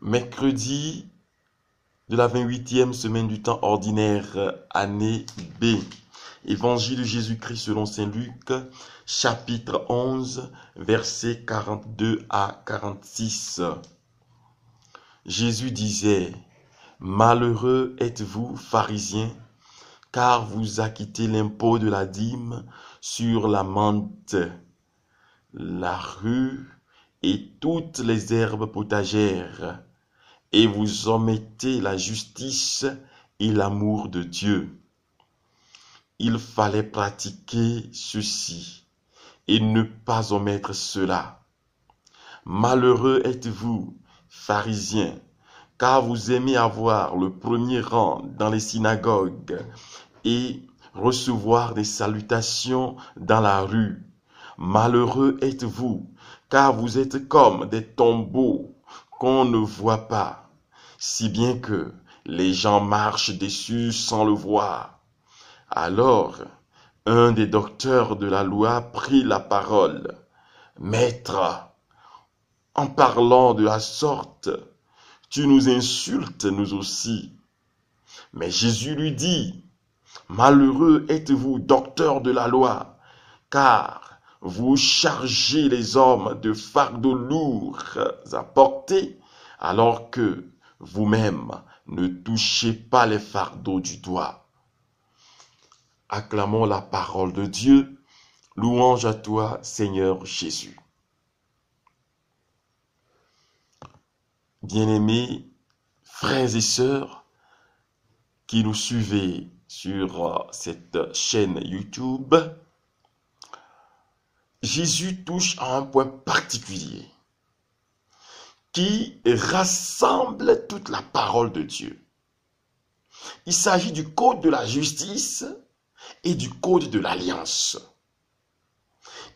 Mercredi de la 28e semaine du temps ordinaire, année B. Évangile de Jésus-Christ selon Saint Luc, chapitre 11, versets 42 à 46. Jésus disait, « Malheureux êtes-vous, pharisiens, car vous acquittez l'impôt de la dîme sur la menthe, la rue et toutes les herbes potagères, et vous omettez la justice et l'amour de Dieu. Il fallait pratiquer ceci et ne pas omettre cela. Malheureux êtes-vous, pharisiens, car vous aimez avoir le premier rang dans les synagogues et recevoir des salutations dans la rue. Malheureux êtes-vous, car vous êtes comme des tombeaux qu'on ne voit pas, si bien que les gens marchent dessus sans le voir. » Alors, un des docteurs de la loi prit la parole. « Maître, en parlant de la sorte, tu nous insultes nous aussi. » Mais Jésus lui dit, « Malheureux êtes-vous, docteurs de la loi, car vous chargez les hommes de fardeaux lourds à porter, alors que vous-même ne touchez pas les fardeaux du doigt. » Acclamons la parole de Dieu. Louange à toi, Seigneur Jésus. Bien-aimés, frères et sœurs qui nous suivez sur cette chaîne YouTube, Jésus touche à un point particulier qui rassemble toute la parole de Dieu. Il s'agit du code de la justice et du code de l'alliance.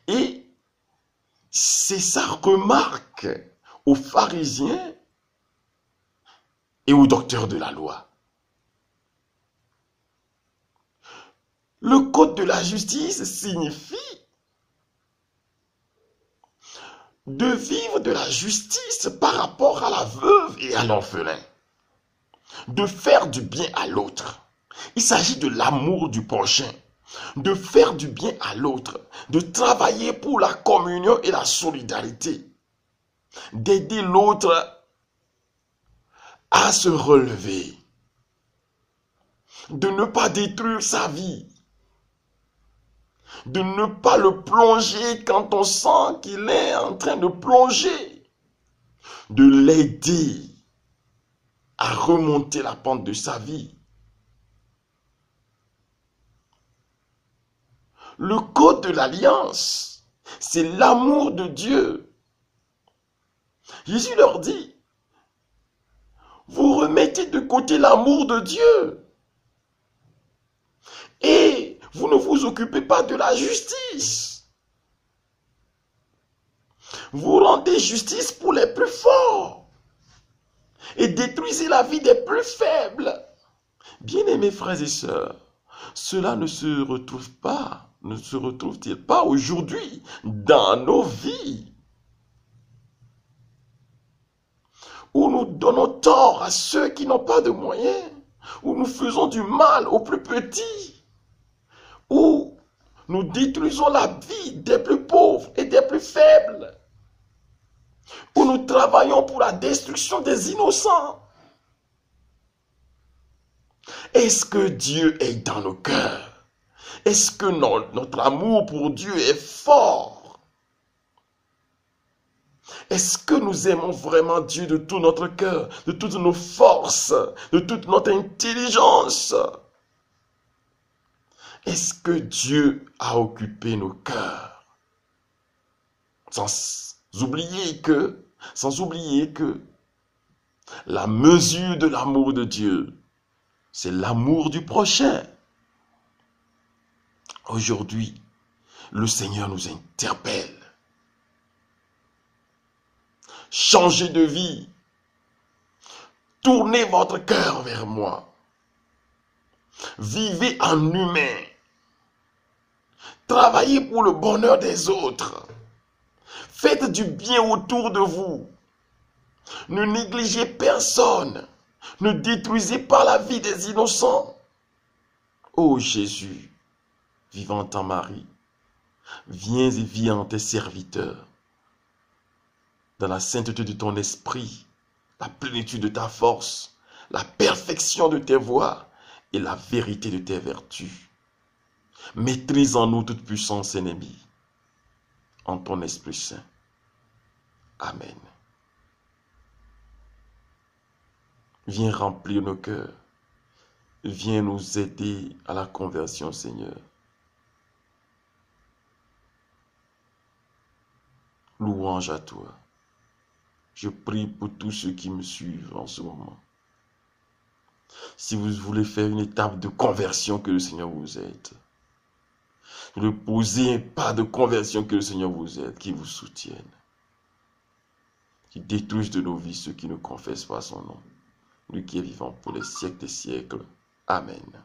Et c'est sa remarque aux pharisiens et aux docteurs de la loi. Le code de la justice signifie de vivre de la justice par rapport à la veuve et à l'orphelin, de faire du bien à l'autre. Il s'agit de l'amour du prochain, de faire du bien à l'autre, de travailler pour la communion et la solidarité, d'aider l'autre à se relever, de ne pas détruire sa vie, de ne pas le plonger quand on sent qu'il est en train de plonger, de l'aider à remonter la pente de sa vie. Le code de l'alliance, c'est l'amour de Dieu. Jésus leur dit, vous remettez de côté l'amour de Dieu et vous ne vous occupez pas de la justice. Vous rendez justice pour les plus forts et détruisez la vie des plus faibles. Bien-aimés frères et sœurs, cela ne se retrouve-t-il pas aujourd'hui dans nos vies, où nous donnons tort à ceux qui n'ont pas de moyens, où nous faisons du mal aux plus petits, où nous détruisons la vie des plus pauvres et des plus faibles, où nous travaillons pour la destruction des innocents. Est-ce que Dieu est dans nos cœurs? Est-ce que notre amour pour Dieu est fort? Est-ce que nous aimons vraiment Dieu de tout notre cœur, de toutes nos forces, de toute notre intelligence? Est-ce que Dieu a occupé nos cœurs? Sans oublier que la mesure de l'amour de Dieu, c'est l'amour du prochain. Aujourd'hui, le Seigneur nous interpelle. Changez de vie. Tournez votre cœur vers moi. Vivez en humain. Travaillez pour le bonheur des autres. Faites du bien autour de vous. Ne négligez personne. Ne détruisez pas la vie des innocents. Ô Jésus, vivant en Marie, viens et vis en tes serviteurs. Dans la sainteté de ton esprit, la plénitude de ta force, la perfection de tes voies et la vérité de tes vertus. Maîtrise en nous toute puissance ennemie, en ton Esprit Saint. Amen. Viens remplir nos cœurs. Viens nous aider à la conversion, Seigneur. Louange à toi. Je prie pour tous ceux qui me suivent en ce moment. Si vous voulez faire une étape de conversion, que le Seigneur vous aide. Si vous voulez poser un pas de conversion, que le Seigneur vous aide, qui vous soutienne. Qui détruise de nos vies ceux qui ne confessent pas son nom. Lui qui est vivant pour les siècles des siècles. Amen.